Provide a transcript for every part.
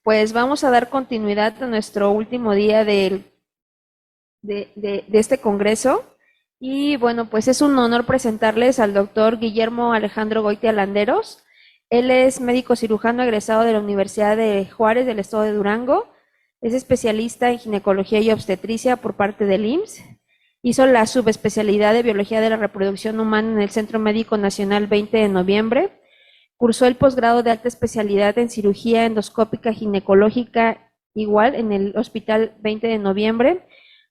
pues vamos a dar continuidad a nuestro último día de este congreso. Y bueno, pues es un honor presentarles al doctor Guillermo Alejandro Goitia Landeros. Él es médico cirujano egresado de la Universidad de Juárez del estado de Durango. Es especialista en ginecología y obstetricia por parte del IMSS. Hizo la subespecialidad de biología de la reproducción humana en el Centro Médico Nacional 20 de noviembre. Cursó el posgrado de alta especialidad en cirugía endoscópica ginecológica igual en el Hospital 20 de noviembre.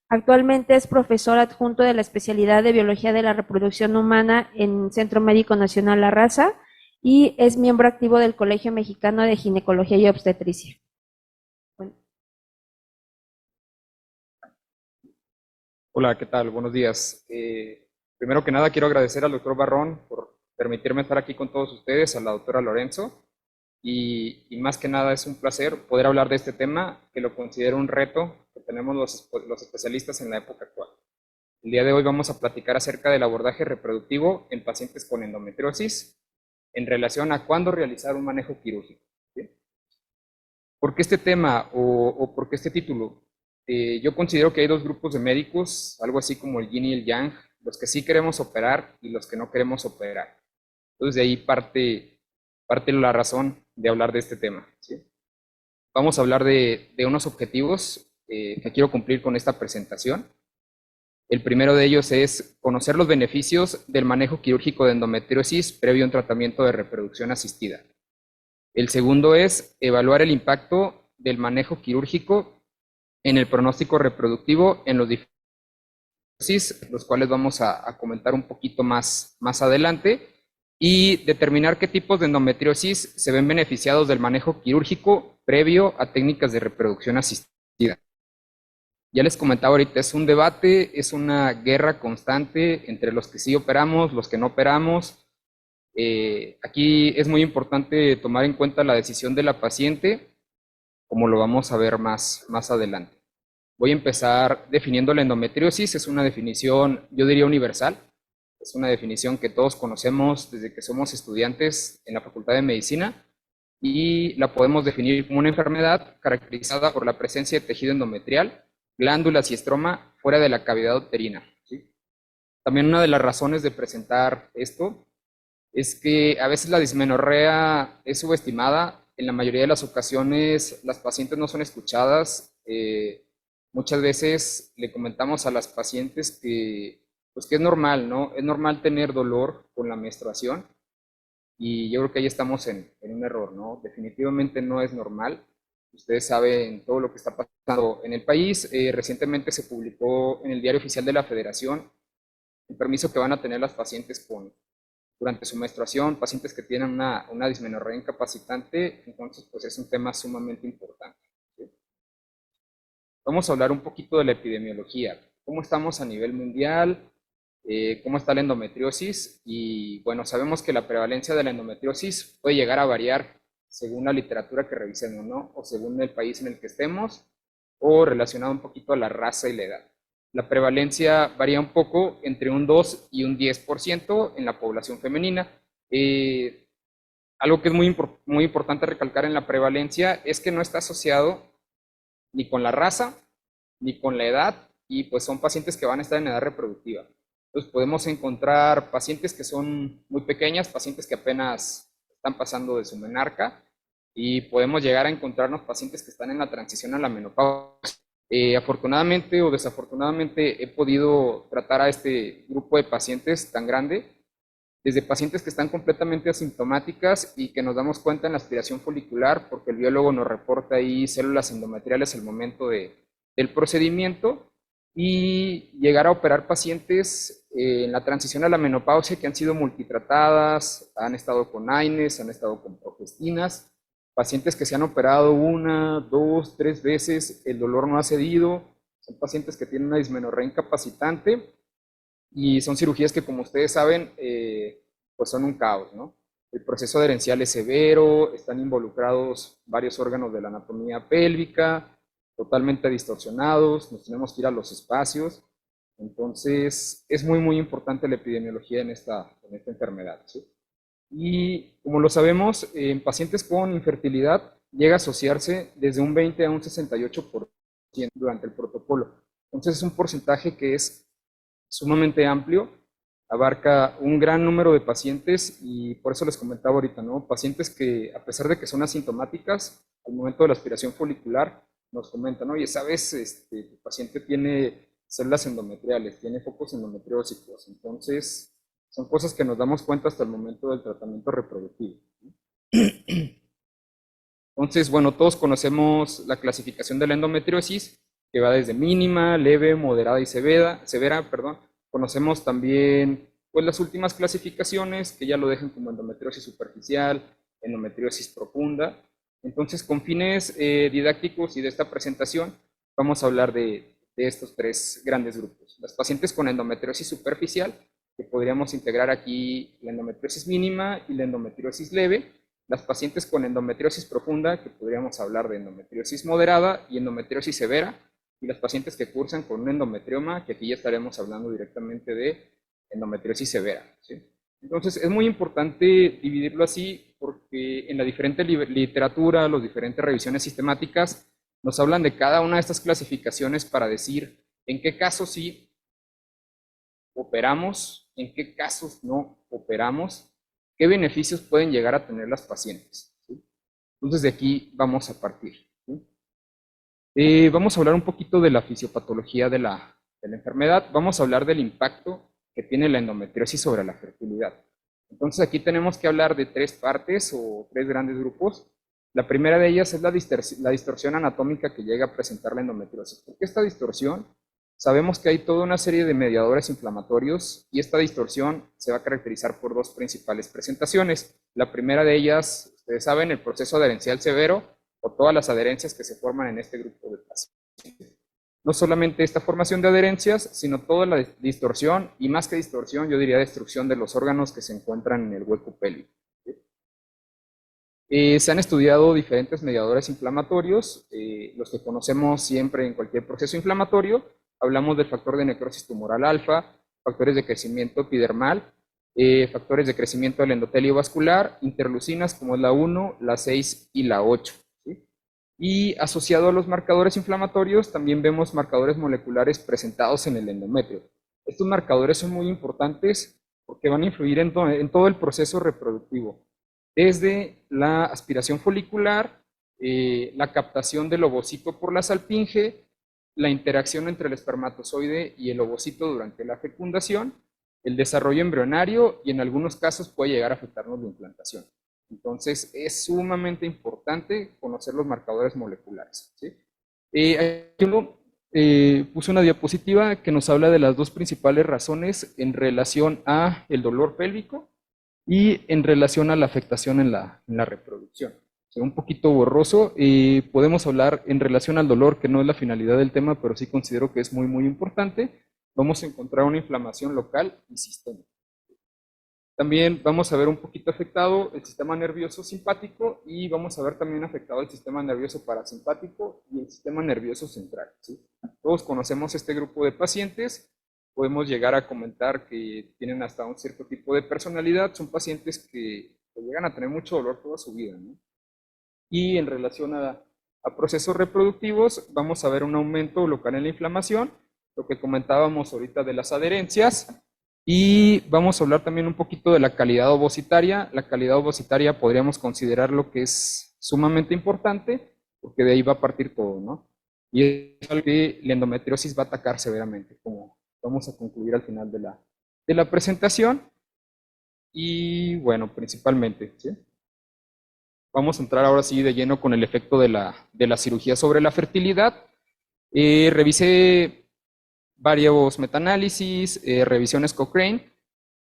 Actualmente es profesor adjunto de la especialidad de biología de la reproducción humana en Centro Médico Nacional La Raza y es miembro activo del Colegio Mexicano de Ginecología y Obstetricia. Bueno. Hola, ¿qué tal? Buenos días. Primero que nada, quiero agradecer al doctor Barrón por permitirme estar aquí con todos ustedes, a la doctora Lorenzo, y más que nada es un placer poder hablar de este tema, que lo considero un reto que tenemos los especialistas en la época actual. El día de hoy vamos a platicar acerca del abordaje reproductivo en pacientes con endometriosis en relación a cuándo realizar un manejo quirúrgico. ¿Sí? ¿Por qué este tema o por qué este título? Yo considero que hay dos grupos de médicos, algo así como el yin y el yang, los que sí queremos operar y los que no queremos operar. Entonces de ahí parte la razón de hablar de este tema. ¿Sí? Vamos a hablar de unos objetivos que quiero cumplir con esta presentación. El primero de ellos es conocer los beneficios del manejo quirúrgico de endometriosis previo a un tratamiento de reproducción asistida. El segundo es evaluar el impacto del manejo quirúrgico en el pronóstico reproductivo en los diferentes, los cuales vamos a comentar un poquito más adelante, y determinar qué tipos de endometriosis se ven beneficiados del manejo quirúrgico previo a técnicas de reproducción asistida. Ya les comentaba ahorita, es un debate, es una guerra constante entre los que sí operamos, los que no operamos. Aquí es muy importante tomar en cuenta la decisión de la paciente, como lo vamos a ver más adelante. Voy a empezar definiendo la endometriosis. Es una definición, yo diría, universal. Es una definición que todos conocemos desde que somos estudiantes en la Facultad de Medicina y la podemos definir como una enfermedad caracterizada por la presencia de tejido endometrial, glándulas y estroma fuera de la cavidad uterina. ¿Sí? También una de las razones de presentar esto es que a veces la dismenorrea es subestimada. En la mayoría de las ocasiones las pacientes no son escuchadas. Muchas veces le comentamos a las pacientes que, pues que es normal, ¿no? Es normal tener dolor con la menstruación y yo creo que ahí estamos en un error, ¿no? Definitivamente no es normal. Ustedes saben todo lo que está pasando en el país. Recientemente se publicó en el Diario Oficial de la Federación el permiso que van a tener las pacientes durante su menstruación, pacientes que tienen una dismenorrea incapacitante. Entonces, pues es un tema sumamente importante. ¿Sí? Vamos a hablar un poquito de la epidemiología. ¿Cómo estamos a nivel mundial? ¿Cómo está la endometriosis? Y bueno, sabemos que la prevalencia de la endometriosis puede llegar a variar según la literatura que revisemos, ¿no? O según el país en el que estemos, o relacionado un poquito a la raza y la edad. La prevalencia varía un poco entre un 2 y un 10% en la población femenina. Algo que es muy importante recalcar en la prevalencia es que no está asociado ni con la raza, ni con la edad, y pues son pacientes que van a estar en edad reproductiva. Entonces podemos encontrar pacientes que son muy pequeñas, pacientes que apenas están pasando de su menarca, y podemos llegar a encontrarnos pacientes que están en la transición a la menopausia. Afortunadamente o desafortunadamente he podido tratar a este grupo de pacientes tan grande, desde pacientes que están completamente asintomáticas y que nos damos cuenta en la aspiración folicular, porque el biólogo nos reporta ahí células endometriales al momento del procedimiento, y llegar a operar pacientes en la transición a la menopausia que han sido multitratadas, han estado con AINES, han estado con progestinas, pacientes que se han operado una, dos, tres veces, el dolor no ha cedido, son pacientes que tienen una dismenorrea incapacitante y son cirugías que, como ustedes saben, pues son un caos, ¿no? El proceso adherencial es severo, están involucrados varios órganos de la anatomía pélvica, totalmente distorsionados, nos tenemos que ir a los espacios. Entonces, es muy importante la epidemiología en esta enfermedad, ¿sí? Y como lo sabemos, en pacientes con infertilidad, llega a asociarse desde un 20 a un 68% durante el protocolo. Entonces es un porcentaje que es sumamente amplio, abarca un gran número de pacientes y por eso les comentaba ahorita, ¿no? Pacientes que a pesar de que son asintomáticas, al momento de la aspiración folicular nos comentan, oye, ¿sabes? Tu paciente tiene células endometriales, tiene focos endometriósicos, entonces son cosas que nos damos cuenta hasta el momento del tratamiento reproductivo. Entonces, bueno, todos conocemos la clasificación de la endometriosis, que va desde mínima, leve, moderada y severa, perdón. Conocemos también pues, las últimas clasificaciones, que ya lo dejan como endometriosis superficial, endometriosis profunda. Entonces, con fines didácticos y de esta presentación, vamos a hablar de estos tres grandes grupos. Las pacientes con endometriosis superficial, que podríamos integrar aquí la endometriosis mínima y la endometriosis leve. Las pacientes con endometriosis profunda, que podríamos hablar de endometriosis moderada y endometriosis severa, y las pacientes que cursan con un endometrioma, que aquí ya estaremos hablando directamente de endometriosis severa, ¿sí? Entonces, es muy importante dividirlo así porque en la diferente literatura, las diferentes revisiones sistemáticas, nos hablan de cada una de estas clasificaciones para decir en qué casos sí operamos, en qué casos no operamos, qué beneficios pueden llegar a tener las pacientes, ¿sí? Entonces, de aquí vamos a partir, ¿sí? Vamos a hablar un poquito de la fisiopatología de la enfermedad. Vamos a hablar del impacto que tiene la endometriosis sobre la fertilidad. Entonces, aquí tenemos que hablar de tres partes o tres grandes grupos. La primera de ellas es la distorsión anatómica que llega a presentar la endometriosis. ¿Por qué esta distorsión? Sabemos que hay toda una serie de mediadores inflamatorios y esta distorsión se va a caracterizar por dos principales presentaciones. La primera de ellas, ustedes saben, el proceso adherencial severo o todas las adherencias que se forman en este grupo de pacientes. No solamente esta formación de adherencias, sino toda la distorsión y más que distorsión, yo diría destrucción de los órganos que se encuentran en el hueco pélvico. Se han estudiado diferentes mediadores inflamatorios, los que conocemos siempre en cualquier proceso inflamatorio. Hablamos del factor de necrosis tumoral alfa, factores de crecimiento epidermal, factores de crecimiento del endotelio vascular, interleucinas como es la 1, la 6 y la 8. ¿Sí? Y asociado a los marcadores inflamatorios también vemos marcadores moleculares presentados en el endometrio. Estos marcadores son muy importantes porque van a influir en todo el proceso reproductivo, desde la aspiración folicular, la captación del ovocito por la salpinge, la interacción entre el espermatozoide y el ovocito durante la fecundación, el desarrollo embrionario y en algunos casos puede llegar a afectarnos la implantación. Entonces es sumamente importante conocer los marcadores moleculares, ¿sí? Puse una diapositiva que nos habla de las dos principales razones en relación a el dolor pélvico y en relación a la afectación en la reproducción. O sea, un poquito borroso, podemos hablar en relación al dolor, que no es la finalidad del tema, pero sí considero que es muy, muy importante. Vamos a encontrar una inflamación local y sistémica. También vamos a ver un poquito afectado el sistema nervioso simpático y vamos a ver también afectado el sistema nervioso parasimpático y el sistema nervioso central, ¿sí? Todos conocemos este grupo de pacientes. Podemos llegar a comentar que tienen hasta un cierto tipo de personalidad, son pacientes que llegan a tener mucho dolor toda su vida, ¿no? Y en relación a procesos reproductivos, vamos a ver un aumento local en la inflamación, lo que comentábamos ahorita de las adherencias, y vamos a hablar también un poquito de la calidad ovocitaria. La calidad ovocitaria podríamos considerar lo que es sumamente importante, porque de ahí va a partir todo, ¿no? Y es algo que la endometriosis va a atacar severamente, como vamos a concluir al final de la presentación. Y bueno, principalmente, ¿sí? Vamos a entrar ahora sí de lleno con el efecto de la cirugía sobre la fertilidad. Revisé varios metaanálisis, revisiones Cochrane,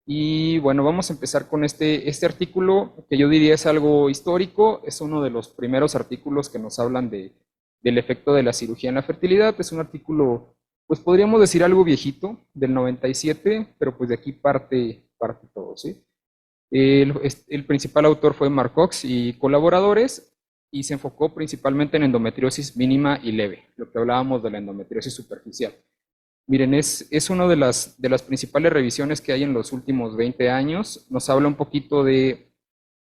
y bueno, vamos a empezar con este artículo que yo diría es algo histórico, es uno de los primeros artículos que nos hablan del efecto de la cirugía en la fertilidad. Es un artículo, pues podríamos decir algo viejito, del 97, pero pues de aquí parte todo, ¿sí? El principal autor fue Mark Cox y colaboradores, y se enfocó principalmente en endometriosis mínima y leve, lo que hablábamos de la endometriosis superficial. Miren, es una de las principales revisiones que hay en los últimos 20 años. Nos habla un poquito de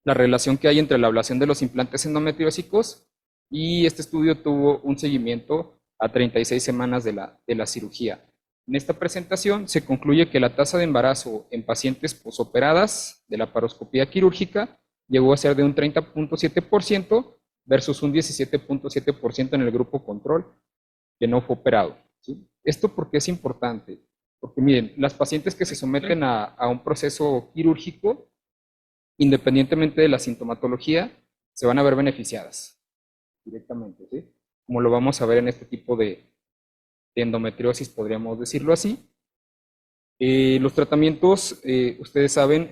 la relación que hay entre la ablación de los implantes endometriósicos y este estudio tuvo un seguimiento a 36 semanas de la cirugía. En esta presentación se concluye que la tasa de embarazo en pacientes posoperadas de la paroscopía quirúrgica llegó a ser de un 30.7% versus un 17.7% en el grupo control que no fue operado, ¿sí? ¿Esto por qué es importante? Porque miren, las pacientes que se someten a un proceso quirúrgico, independientemente de la sintomatología, se van a ver beneficiadas directamente, ¿sí? Como lo vamos a ver en este tipo de endometriosis, podríamos decirlo así. Los tratamientos, ustedes saben,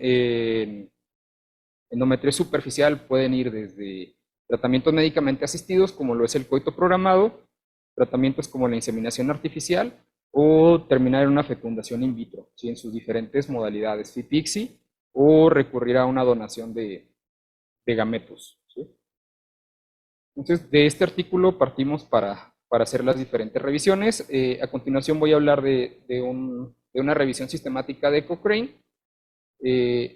endometriosis superficial pueden ir desde tratamientos médicamente asistidos, como lo es el coito programado, tratamientos como la inseminación artificial, o terminar en una fecundación in vitro, ¿sí? En sus diferentes modalidades, FIPIXI, o recurrir a una donación de gametos, ¿sí? Entonces, de este artículo partimos para hacer las diferentes revisiones. A continuación voy a hablar de una revisión sistemática de Cochrane.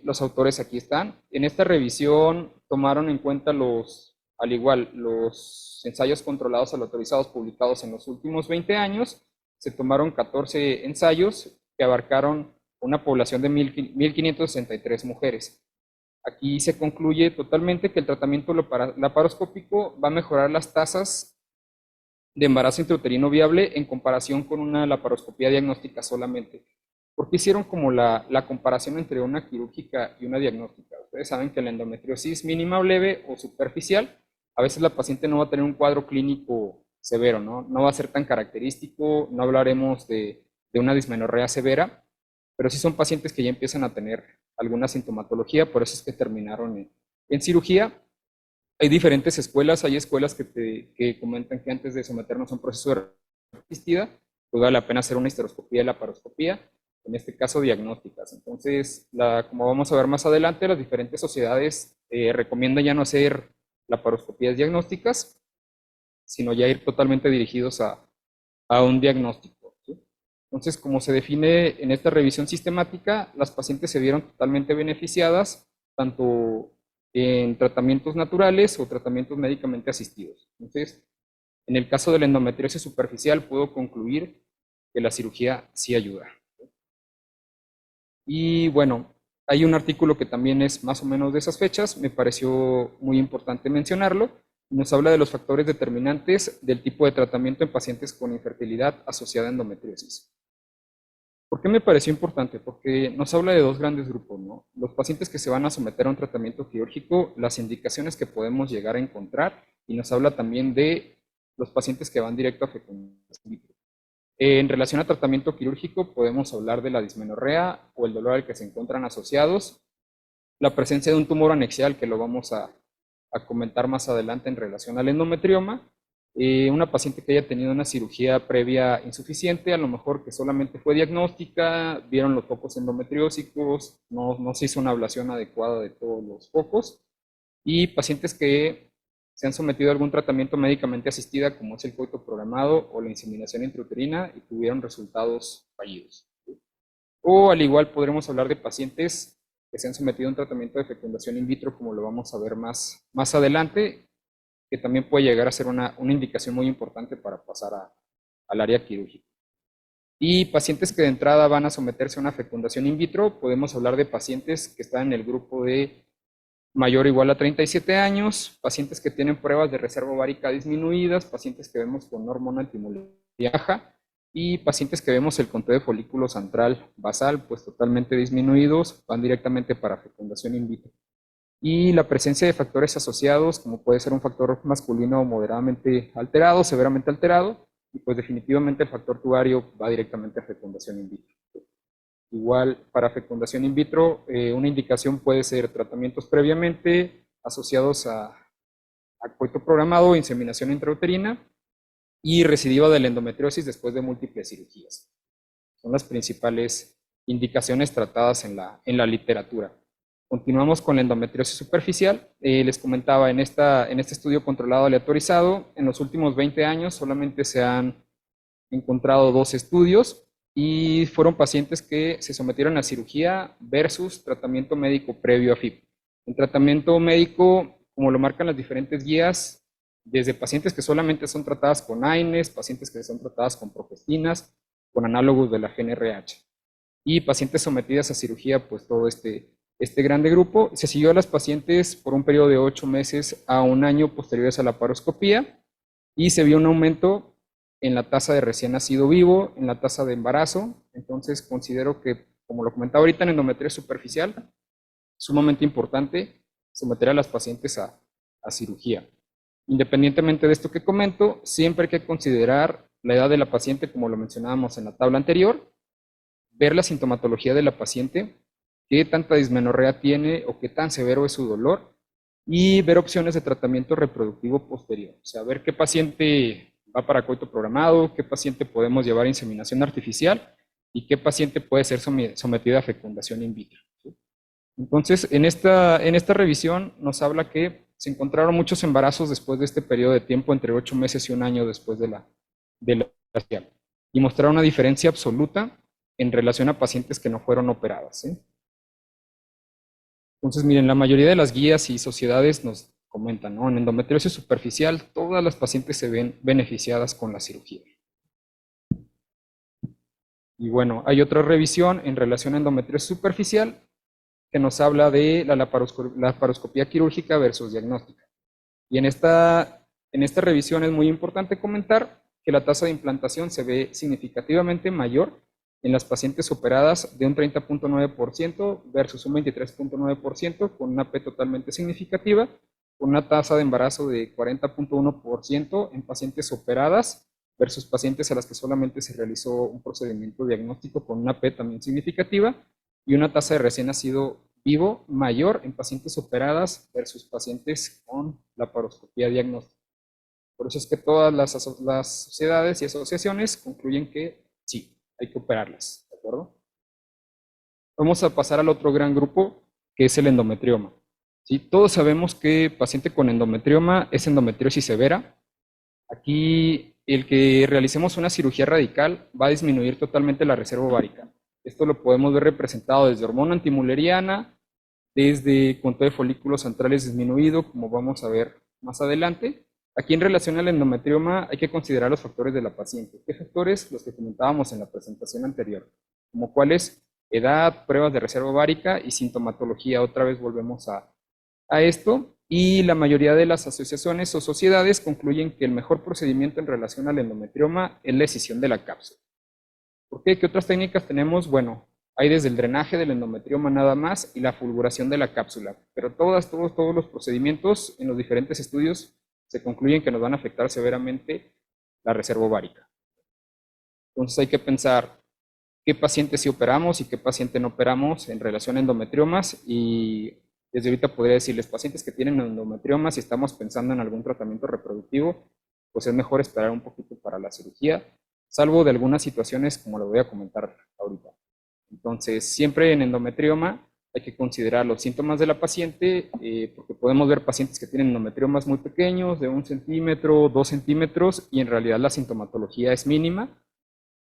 Los autores aquí están. En esta revisión tomaron en cuenta al igual, los ensayos controlados aleatorizados publicados en los últimos 20 años. Se tomaron 14 ensayos que abarcaron una población de 1.563 mujeres. Aquí se concluye totalmente que el tratamiento laparoscópico va a mejorar las tasas de embarazo intrauterino viable en comparación con una laparoscopía diagnóstica solamente. ¿Por qué hicieron como la comparación entre una quirúrgica y una diagnóstica? Ustedes saben que la endometriosis mínima o leve o superficial, a veces la paciente no va a tener un cuadro clínico severo, ¿no? No va a ser tan característico, no hablaremos de una dismenorrea severa, pero sí son pacientes que ya empiezan a tener alguna sintomatología, por eso es que terminaron en cirugía. Hay diferentes escuelas, hay escuelas que comentan que antes de someternos a un proceso de asistida, pues vale la pena hacer una histeroscopía y laparoscopía, en este caso diagnósticas. Entonces, como vamos a ver más adelante, las diferentes sociedades recomiendan ya no hacer laparoscopías diagnósticas, sino ya ir totalmente dirigidos a un diagnóstico, ¿sí? Entonces, como se define en esta revisión sistemática, las pacientes se vieron totalmente beneficiadas, tanto en tratamientos naturales o tratamientos médicamente asistidos. Entonces, en el caso de la endometriosis superficial, puedo concluir que la cirugía sí ayuda. Y bueno, hay un artículo que también es más o menos de esas fechas, me pareció muy importante mencionarlo. Nos habla de los factores determinantes del tipo de tratamiento en pacientes con infertilidad asociada a endometriosis. ¿Por qué me pareció importante? Porque nos habla de dos grandes grupos, ¿no? Los pacientes que se van a someter a un tratamiento quirúrgico, las indicaciones que podemos llegar a encontrar, y nos habla también de los pacientes que van directo a fecundación. En relación a tratamiento quirúrgico, podemos hablar de la dismenorrea o el dolor al que se encuentran asociados, la presencia de un tumor anexial, que lo vamos a comentar más adelante en relación al endometrioma, una paciente que haya tenido una cirugía previa insuficiente, a lo mejor que solamente fue diagnóstica, vieron los focos endometriósicos, no se hizo una ablación adecuada de todos los focos, y pacientes que se han sometido a algún tratamiento médicamente asistida, como es el coito programado o la inseminación intrauterina, y tuvieron resultados fallidos. O al igual podremos hablar de pacientes que se han sometido a un tratamiento de fecundación in vitro, como lo vamos a ver más adelante, que también puede llegar a ser una indicación muy importante para pasar al área quirúrgica. Y pacientes que de entrada van a someterse a una fecundación in vitro, podemos hablar de pacientes que están en el grupo de mayor o igual a 37 años, pacientes que tienen pruebas de reserva ovárica disminuidas, pacientes que vemos con hormona antimular baja, y pacientes que vemos el conteo de folículo central basal pues totalmente disminuidos, van directamente para fecundación in vitro. Y la presencia de factores asociados, como puede ser un factor masculino moderadamente alterado, severamente alterado, y pues definitivamente el factor tubario va directamente a fecundación in vitro. Igual para fecundación in vitro, una indicación puede ser tratamientos previamente asociados a coito programado o inseminación intrauterina, y recidiva de la endometriosis después de múltiples cirugías. Son las principales indicaciones tratadas en la literatura. Continuamos con la endometriosis superficial. Les comentaba, en este estudio controlado aleatorizado, en los últimos 20 años solamente se han encontrado 2 estudios y fueron pacientes que se sometieron a cirugía versus tratamiento médico previo a FIP. El tratamiento médico, como lo marcan las diferentes guías, desde pacientes que solamente son tratadas con AINES, pacientes que son tratadas con progestinas, con análogos de la GnRH, y pacientes sometidas a cirugía, pues todo este grande grupo. Se siguió a las pacientes por un periodo de 8 meses a un año posteriores a la laparoscopía y se vio un aumento en la tasa de recién nacido vivo, en la tasa de embarazo. Entonces considero que, como lo comentaba ahorita, en endometriosis superficial, sumamente importante someter a las pacientes a cirugía. Independientemente de esto que comento, siempre hay que considerar la edad de la paciente, como lo mencionábamos en la tabla anterior, ver la sintomatología de la paciente, qué tanta dismenorrea tiene o qué tan severo es su dolor, y ver opciones de tratamiento reproductivo posterior. O sea, ver qué paciente va para coito programado, qué paciente podemos llevar a inseminación artificial y qué paciente puede ser sometido a fecundación in vitro. ¿Sí? Entonces, en esta revisión nos habla que se encontraron muchos embarazos después de este periodo de tiempo, entre 8 meses y un año después de la y mostraron una diferencia absoluta en relación a pacientes que no fueron operadas. ¿Sí? Entonces, miren, la mayoría de las guías y sociedades nos comentan, ¿no? En endometriosis superficial, todas las pacientes se ven beneficiadas con la cirugía. Y bueno, hay otra revisión en relación a endometriosis superficial que nos habla de la laparoscopía quirúrgica versus diagnóstica. Y en esta revisión es muy importante comentar que la tasa de implantación se ve significativamente mayor en las pacientes operadas de un 30.9% versus un 23.9%, con una P totalmente significativa, con una tasa de embarazo de 40.1% en pacientes operadas versus pacientes a las que solamente se realizó un procedimiento diagnóstico con una P también significativa, y una tasa de recién nacido vivo mayor en pacientes operadas versus pacientes con laparoscopía diagnóstica. Por eso es que todas las sociedades y asociaciones concluyen que sí, hay que operarlas, ¿de acuerdo? Vamos a pasar al otro gran grupo, que es el endometrioma. ¿Sí? Todos sabemos que paciente con endometrioma es endometriosis severa. Aquí, el que realicemos una cirugía radical va a disminuir totalmente la reserva ovárica. Esto lo podemos ver representado desde hormona antimuleriana, desde conteo de folículos centrales disminuido, como vamos a ver más adelante. Aquí en relación al endometrioma hay que considerar los factores de la paciente. ¿Qué factores? Los que comentábamos en la presentación anterior, como cuáles: edad, pruebas de reserva ovárica y sintomatología. Otra vez volvemos a esto, y la mayoría de las asociaciones o sociedades concluyen que el mejor procedimiento en relación al endometrioma es la escisión de la cápsula. ¿Por qué? ¿Qué otras técnicas tenemos? Bueno, hay desde el drenaje del endometrioma nada más y la fulguración de la cápsula, pero todos los procedimientos en los diferentes estudios se concluyen que nos van a afectar severamente la reserva ovárica. Entonces hay que pensar qué pacientes sí operamos y qué paciente no operamos en relación a endometriomas, y desde ahorita podría decirles, pacientes que tienen endometriomas y estamos pensando en algún tratamiento reproductivo, pues es mejor esperar un poquito para la cirugía, salvo de algunas situaciones como lo voy a comentar ahorita. Entonces, siempre en endometrioma hay que considerar los síntomas de la paciente, porque podemos ver pacientes que tienen endometriomas muy pequeños, de 1 centímetro, 2 centímetros, y en realidad la sintomatología es mínima.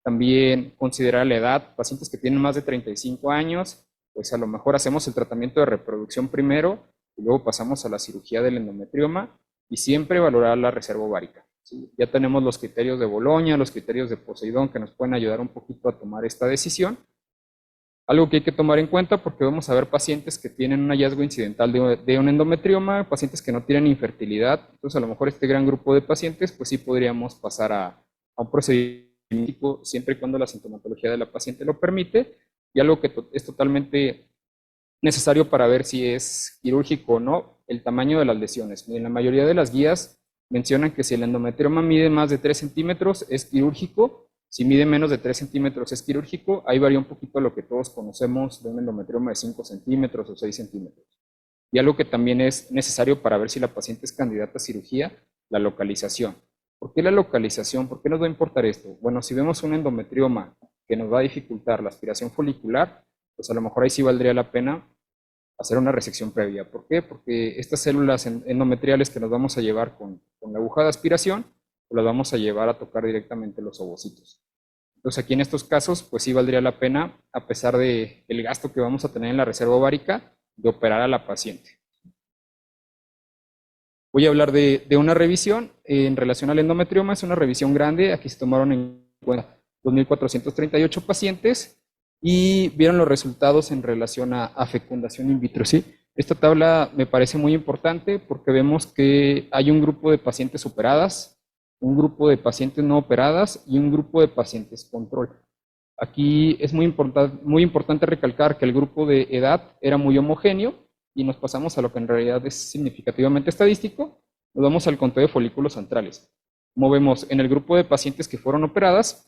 También considerar la edad, pacientes que tienen más de 35 años, pues a lo mejor hacemos el tratamiento de reproducción primero y luego pasamos a la cirugía del endometrioma, y siempre valorar la reserva ovárica. ¿Sí? Ya tenemos los criterios de Boloña, los criterios de Poseidón, que nos pueden ayudar un poquito a tomar esta decisión. Algo que hay que tomar en cuenta, porque vamos a ver pacientes que tienen un hallazgo incidental de un endometrioma, pacientes que no tienen infertilidad. Entonces, a lo mejor este gran grupo de pacientes, pues sí podríamos pasar a un procedimiento siempre y cuando la sintomatología de la paciente lo permite, y algo que es totalmente necesario para ver si es quirúrgico o no: el tamaño de las lesiones. En la mayoría de las guías mencionan que si el endometrioma mide más de 3 centímetros es quirúrgico, si mide menos de 3 centímetros es quirúrgico. Ahí varía un poquito lo que todos conocemos de un endometrioma de 5 centímetros o 6 centímetros. Y algo que también es necesario para ver si la paciente es candidata a cirugía: la localización. ¿Por qué la localización? ¿Por qué nos va a importar esto? Bueno, si vemos un endometrioma que nos va a dificultar la aspiración folicular, pues a lo mejor ahí sí valdría la pena hacer una resección previa. ¿Por qué? Porque estas células endometriales que nos vamos a llevar con la aguja de aspiración, pues las vamos a llevar a tocar directamente los ovocitos. Entonces aquí en estos casos, pues sí valdría la pena, a pesar del gasto que vamos a tener en la reserva ovárica, de operar a la paciente. Voy a hablar de una revisión en relación al endometrioma. Es una revisión grande. Aquí se tomaron en cuenta 2.438 pacientes y vieron los resultados en relación a fecundación in vitro, ¿sí? Esta tabla me parece muy importante porque vemos que hay un grupo de pacientes operadas, un grupo de pacientes no operadas y un grupo de pacientes control. Aquí es muy importante recalcar que el grupo de edad era muy homogéneo y nos pasamos a lo que en realidad es significativamente estadístico. Nos vamos al conteo de folículos centrales. Como vemos, en el grupo de pacientes que fueron operadas,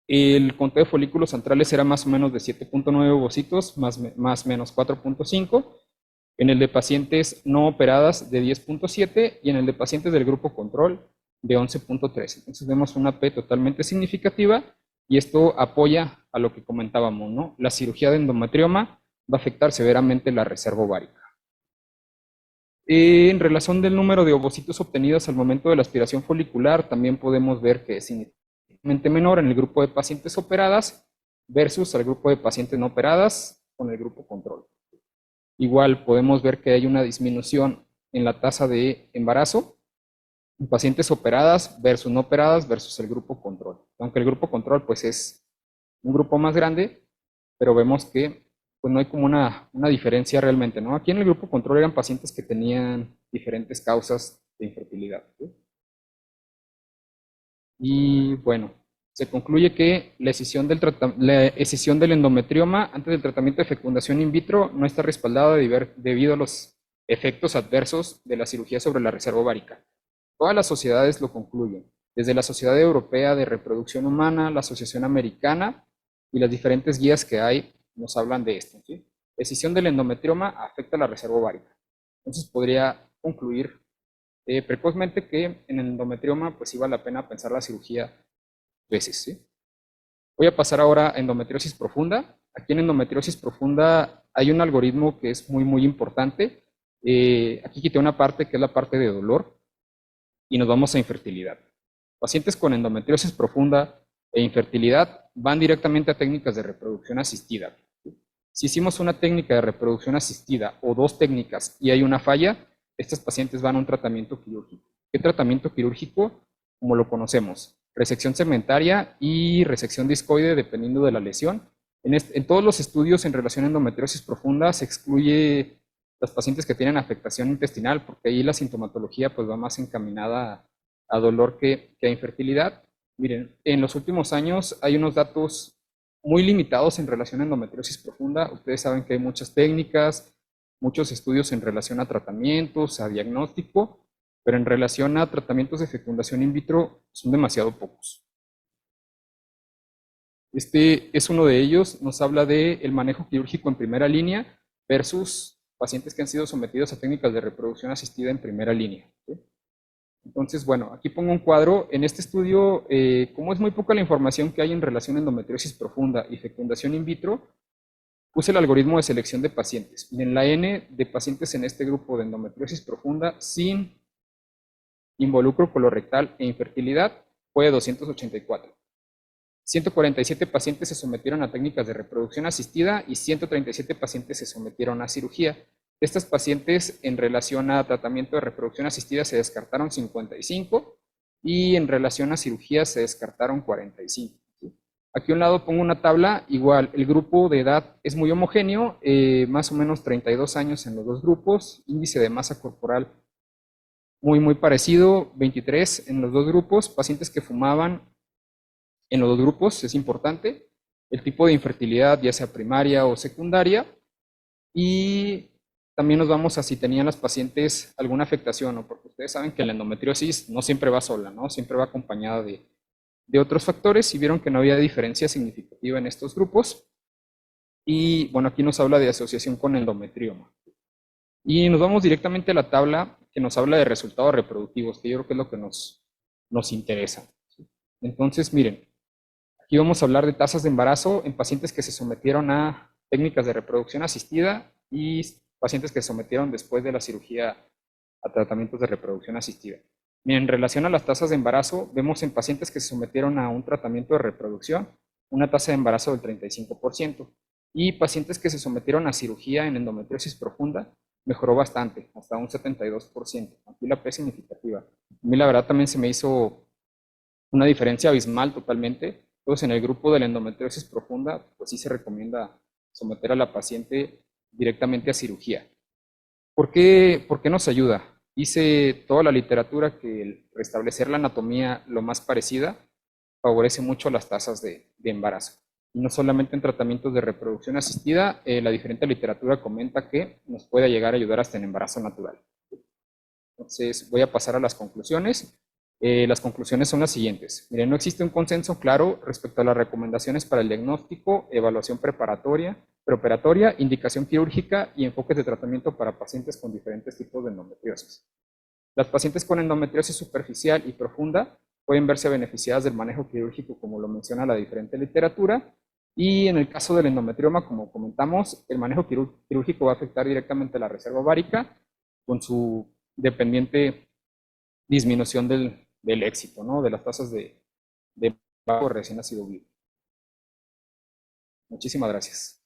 el conteo de folículos centrales era más o menos de 7.9 ovocitos, más o menos 4.5. En el de pacientes no operadas de 10.7 y en el de pacientes del grupo control de 11.3. Entonces vemos una P totalmente significativa y esto apoya a lo que comentábamos, ¿no? La cirugía de endometrioma va a afectar severamente la reserva ovárica. En relación del número de ovocitos obtenidos al momento de la aspiración folicular, también podemos ver que es significativamente menor en el grupo de pacientes operadas versus el grupo de pacientes no operadas con el grupo control. Igual podemos ver que hay una disminución en la tasa de embarazo en pacientes operadas versus no operadas versus el grupo control. Aunque el grupo control pues es un grupo más grande, pero vemos que pues no hay como una diferencia realmente, ¿no? Aquí en el grupo control eran pacientes que tenían diferentes causas de infertilidad, ¿sí? Y bueno, se concluye que la escisión del endometrioma antes del tratamiento de fecundación in vitro no está respaldada debido a los efectos adversos de la cirugía sobre la reserva ovárica. Todas las sociedades lo concluyen, desde la Sociedad Europea de Reproducción Humana, la Asociación Americana y las diferentes guías que hay nos hablan de esto, ¿sí? Escisión del endometrioma afecta a la reserva ovárica. Entonces podría concluir precozmente que en el endometrioma pues sí vale la pena pensar la cirugía veces, ¿sí? Voy a pasar ahora a endometriosis profunda. Aquí en endometriosis profunda hay un algoritmo que es muy importante. Aquí quité una parte que es la parte de dolor y nos vamos a infertilidad. Pacientes con endometriosis profunda e infertilidad van directamente a técnicas de reproducción asistida. Si hicimos una técnica de reproducción asistida o dos técnicas y hay una falla, estos pacientes van a un tratamiento quirúrgico. ¿Qué tratamiento quirúrgico? Como lo conocemos, resección segmentaria y resección discoide dependiendo de la lesión. En todos los estudios en relación a endometriosis profunda se excluye las pacientes que tienen afectación intestinal, porque ahí la sintomatología pues va más encaminada a dolor que a infertilidad. Miren, en los últimos años hay unos datos muy limitados en relación a endometriosis profunda. Ustedes saben que hay muchas técnicas, muchos estudios en relación a tratamientos, a diagnóstico, pero en relación a tratamientos de fecundación in vitro son demasiado pocos. Este es uno de ellos, nos habla del manejo quirúrgico en primera línea versus pacientes que han sido sometidos a técnicas de reproducción asistida en primera línea, ¿sí? Entonces, bueno, aquí pongo un cuadro. En este estudio, como es muy poca la información que hay en relación a endometriosis profunda y fecundación in vitro, puse el algoritmo de selección de pacientes. En la N de pacientes en este grupo de endometriosis profunda sin involucro colorectal e infertilidad fue 284. 147 pacientes se sometieron a técnicas de reproducción asistida y 137 pacientes se sometieron a cirugía. De estas pacientes, en relación a tratamiento de reproducción asistida, se descartaron 55 y en relación a cirugía se descartaron 45. ¿Sí? Aquí a un lado pongo una tabla, igual, el grupo de edad es muy homogéneo, más o menos 32 años en los dos grupos, índice de masa corporal muy parecido, 23 en los dos grupos, pacientes que fumaban en los dos grupos, es importante, el tipo de infertilidad, ya sea primaria o secundaria, y también nos vamos a si tenían las pacientes alguna afectación, ¿no? Porque ustedes saben que la endometriosis no siempre va sola, ¿no? Siempre va acompañada de otros factores y vieron que no había diferencia significativa en estos grupos. Y bueno, aquí nos habla de asociación con endometrioma. Y nos vamos directamente a la tabla que nos habla de resultados reproductivos, que yo creo que es lo que nos interesa. Entonces, miren, aquí vamos a hablar de tasas de embarazo en pacientes que se sometieron a técnicas de reproducción asistida y pacientes que se sometieron después de la cirugía a tratamientos de reproducción asistida. Miren, en relación a las tasas de embarazo, vemos en pacientes que se sometieron a un tratamiento de reproducción una tasa de embarazo del 35%, y pacientes que se sometieron a cirugía en endometriosis profunda mejoró bastante, hasta un 72%. Aquí la P es significativa. A mí la verdad también se me hizo una diferencia abismal totalmente. Entonces, en el grupo de la endometriosis profunda, pues sí se recomienda someter a la paciente directamente a cirugía. ¿Por qué nos ayuda? Dice toda la literatura que el restablecer la anatomía lo más parecida favorece mucho las tasas de embarazo. Y no solamente en tratamientos de reproducción asistida, la diferente literatura comenta que nos puede llegar a ayudar hasta en embarazo natural. Entonces, voy a pasar a las conclusiones. Las conclusiones son las siguientes. Miren, no existe un consenso claro respecto a las recomendaciones para el diagnóstico, evaluación preoperatoria, indicación quirúrgica y enfoques de tratamiento para pacientes con diferentes tipos de endometriosis. Las pacientes con endometriosis superficial y profunda pueden verse beneficiadas del manejo quirúrgico, como lo menciona la diferente literatura, y en el caso del endometrioma, como comentamos, el manejo quirúrgico va a afectar directamente a la reserva ovárica con su dependiente disminución del éxito, ¿no? De las tasas de embarazo recién nacido vivo. Muchísimas gracias.